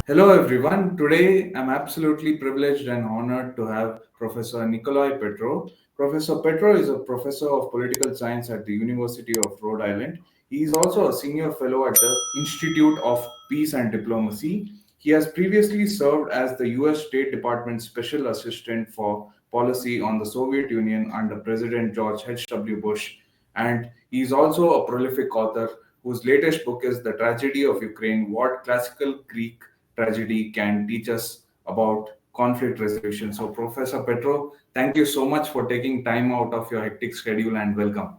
Hello everyone. Today I'm absolutely privileged and honored to have Professor Nicolai Petro. Professor Petro is a professor of political science at the University of Rhode Island. He is also a senior fellow at the Institute of Peace and Diplomacy. He has previously served as the US State Department Special Assistant for Policy on the Soviet Union under President George H.W. Bush. And he is also a prolific author whose latest book is The Tragedy of Ukraine: What Classical Greek Tragedy Can Teach Us About Conflict Resolution. So, Professor Petro, thank you so much for taking time out of your hectic schedule and welcome.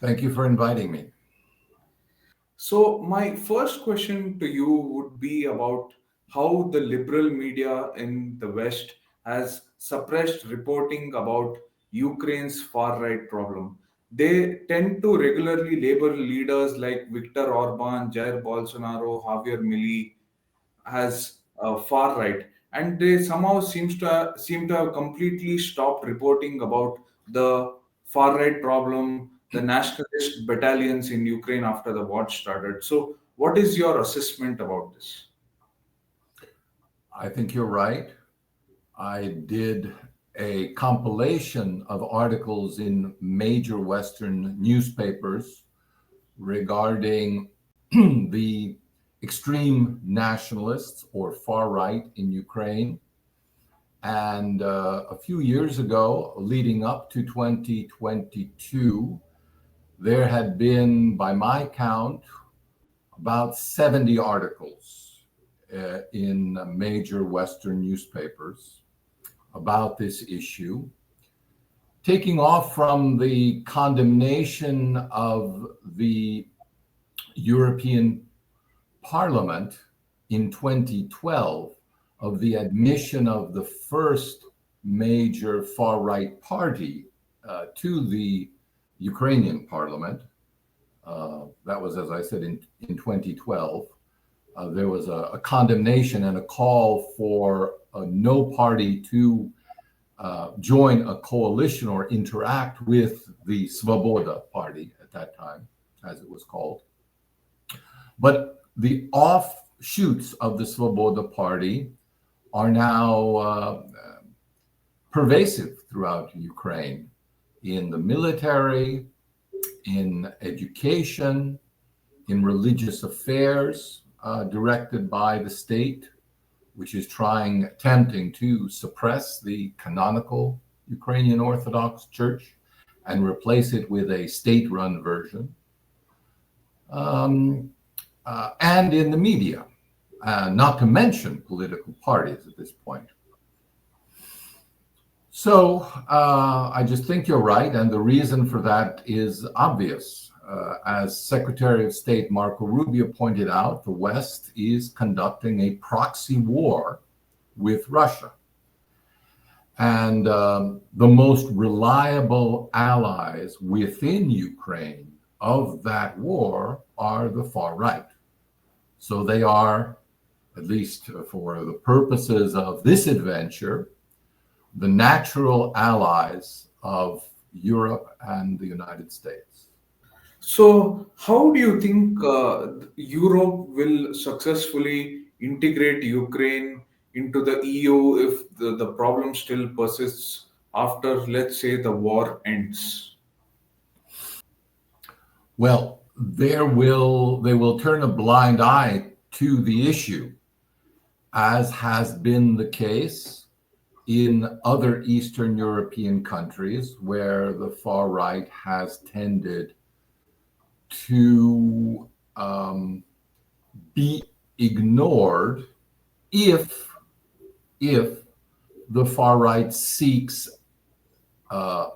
Thank you for inviting me. So, my first question to you would be about how the liberal media in the West has suppressed reporting about Ukraine's far right problem. They tend to regularly label leaders like Viktor Orban, Jair Bolsonaro, Javier Milei as far right, and they somehow seem to have completely stopped reporting about the far right problem, the nationalist battalions in Ukraine after the war started. So, what is your assessment about this? I think you're right. I did a compilation of articles in major Western newspapers regarding the extreme nationalists or far right in Ukraine. And a few years ago, leading up to 2022, there had been, by my count, about 70 articles in major Western newspapers about this issue, taking off from the condemnation of the European Parliament in 2012 of the admission of the first major far right party to the Ukrainian Parliament. That was, as I said, in 2012. There was a condemnation and a call for no party to join a coalition or interact with the Svoboda party at that time, as it was called. But the offshoots of the Svoboda party are now pervasive throughout Ukraine, in the military, in education, in religious affairs directed by the state, which is attempting to suppress the canonical Ukrainian Orthodox Church and replace it with a state-run version, and in the media, not to mention political parties at this point. So I just think you're right, and the reason for that is obvious. As Secretary of State Marco Rubio pointed out, the West is conducting a proxy war with Russia. And the most reliable allies within Ukraine of that war are the far right. So they are, at least for the purposes of this adventure, the natural allies of Europe and the United States. So, how do you think Europe will successfully integrate Ukraine into the EU if the problem still persists after, let's say, the war ends? Well, they will turn a blind eye to the issue, as has been the case in other Eastern European countries where the far right has tended to be ignored if the far right seeks a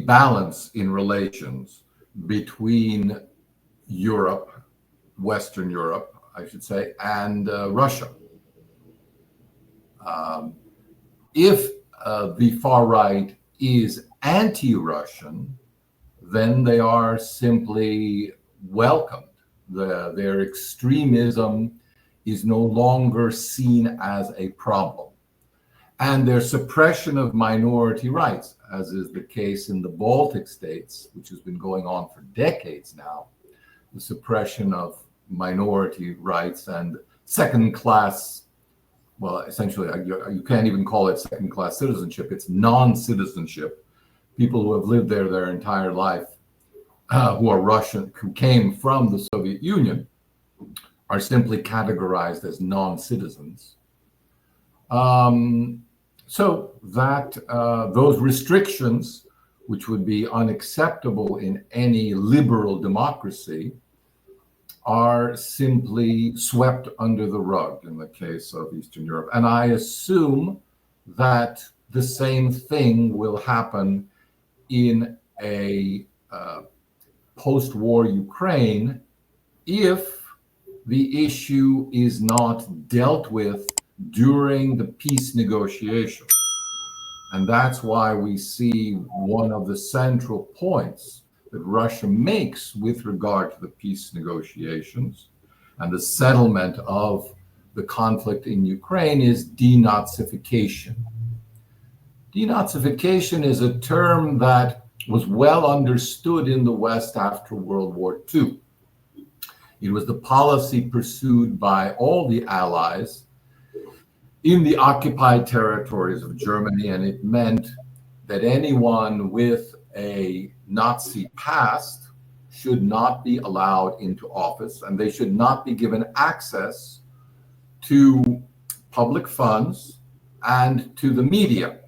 balance in relations between Europe, Western Europe, I should say, and Russia. If the far right is anti-Russian, then they are simply welcomed. Their extremism is no longer seen as a problem. And their suppression of minority rights, as is the case in the Baltic states, which has been going on for decades now, the suppression of minority rights and second class, well, essentially, you can't even call it second class citizenship. It's non-citizenship. People who have lived there their entire life, who are Russian, who came from the Soviet Union, are simply categorized as non-citizens. So that those restrictions, which would be unacceptable in any liberal democracy, are simply swept under the rug in the case of Eastern Europe. And I assume that the same thing will happen in a post-war Ukraine if the issue is not dealt with during the peace negotiations. And that's why we see one of the central points that Russia makes with regard to the peace negotiations and the settlement of the conflict in Ukraine is denazification. Denazification is a term that was well understood in the West after World War II. It was the policy pursued by all the Allies in the occupied territories of Germany, and it meant that anyone with a Nazi past should not be allowed into office, and they should not be given access to public funds and to the media.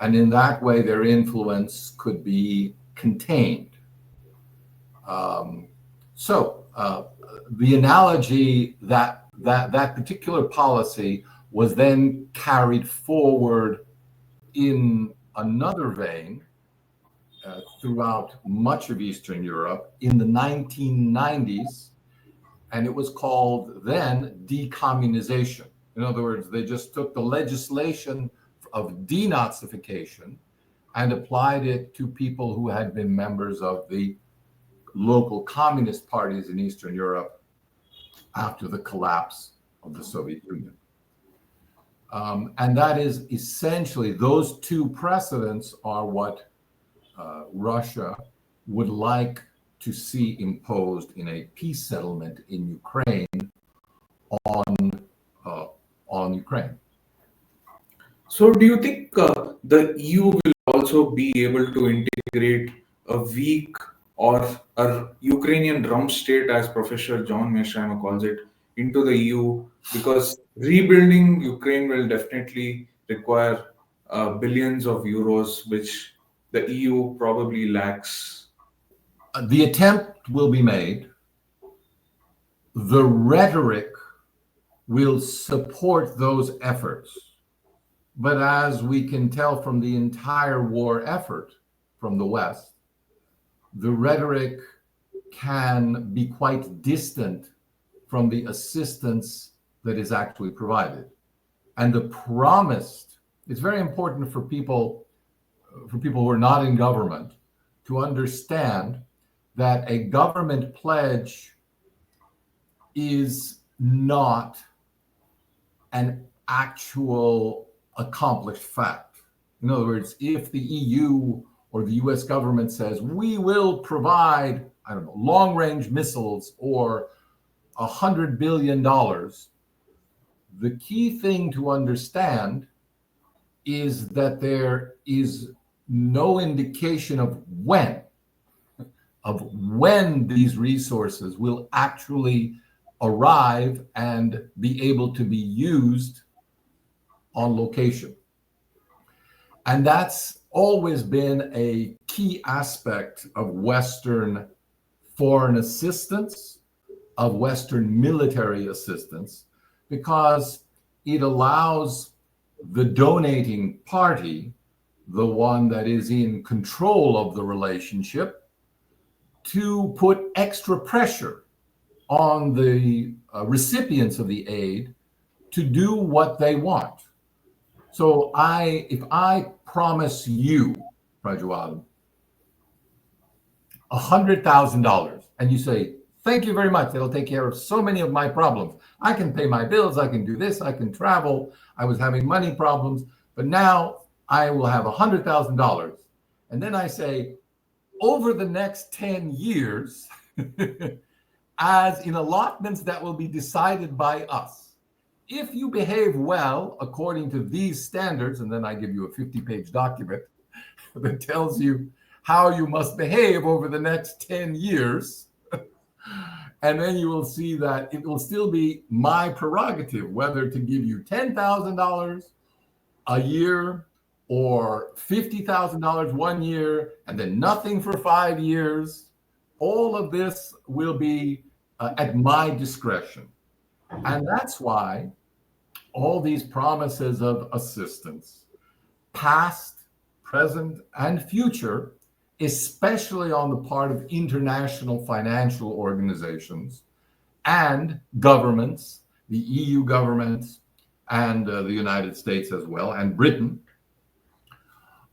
And in that way, their influence could be contained. The analogy that particular policy was then carried forward in another vein throughout much of Eastern Europe in the 1990s, and it was called then decommunization. In other words, they just took the legislation of denazification and applied it to people who had been members of the local communist parties in Eastern Europe after the collapse of the Soviet Union. And that is essentially, those two precedents are what Russia would like to see imposed in a peace settlement in Ukraine on Ukraine. So do you think the EU will also be able to integrate a weak or a Ukrainian rump state, as Professor John Mearsheimer calls it, into the EU? Because rebuilding Ukraine will definitely require billions of euros, which the EU probably lacks. The attempt will be made. The rhetoric will support those efforts. But as we can tell from the entire war effort from the West, the rhetoric can be quite distant from the assistance that is actually provided. And the promised, it's very important for people who are not in government to understand that a government pledge is not an actual accomplished fact. In other words, if the EU or the US government says, we will provide, I don't know, long-range missiles or $100 billion, the key thing to understand is that there is no indication of when these resources will actually arrive and be able to be used on location. And that's always been a key aspect of Western foreign assistance, of Western military assistance, because it allows the donating party, the one that is in control of the relationship, to put extra pressure on the recipients of the aid to do what they want. So if I promise you, Prajual, $100,000, and you say, thank you very much, it'll take care of so many of my problems. I can pay my bills, I can do this, I can travel, I was having money problems, but now I will have $100,000. And then I say, over the next 10 years, as in allotments that will be decided by us. If you behave well according to these standards, and then I give you a 50-page document that tells you how you must behave over the next 10 years, and then you will see that it will still be my prerogative whether to give you $10,000 a year or $50,000 1 year, and then nothing for 5 years. All of this will be at my discretion. And that's why all these promises of assistance, past, present, and future, especially on the part of international financial organizations and governments, the EU governments and the United States as well, and Britain,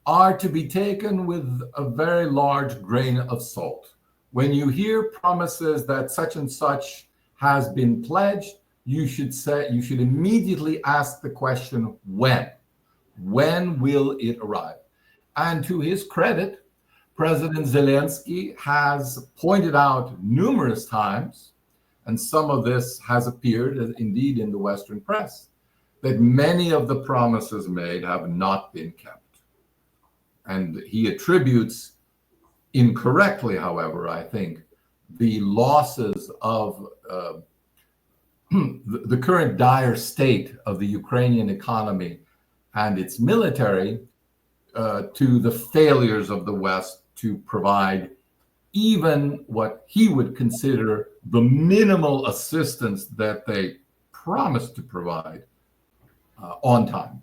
are to be taken with a very large grain of salt. When you hear promises that such and such has been pledged, you should immediately ask the question, when? When will it arrive? And to his credit, President Zelensky has pointed out numerous times, and some of this has appeared indeed in the Western press, that many of the promises made have not been kept. And he attributes, incorrectly, however, I think, the losses of the current dire state of the Ukrainian economy and its military to the failures of the West to provide even what he would consider the minimal assistance that they promised to provide on time.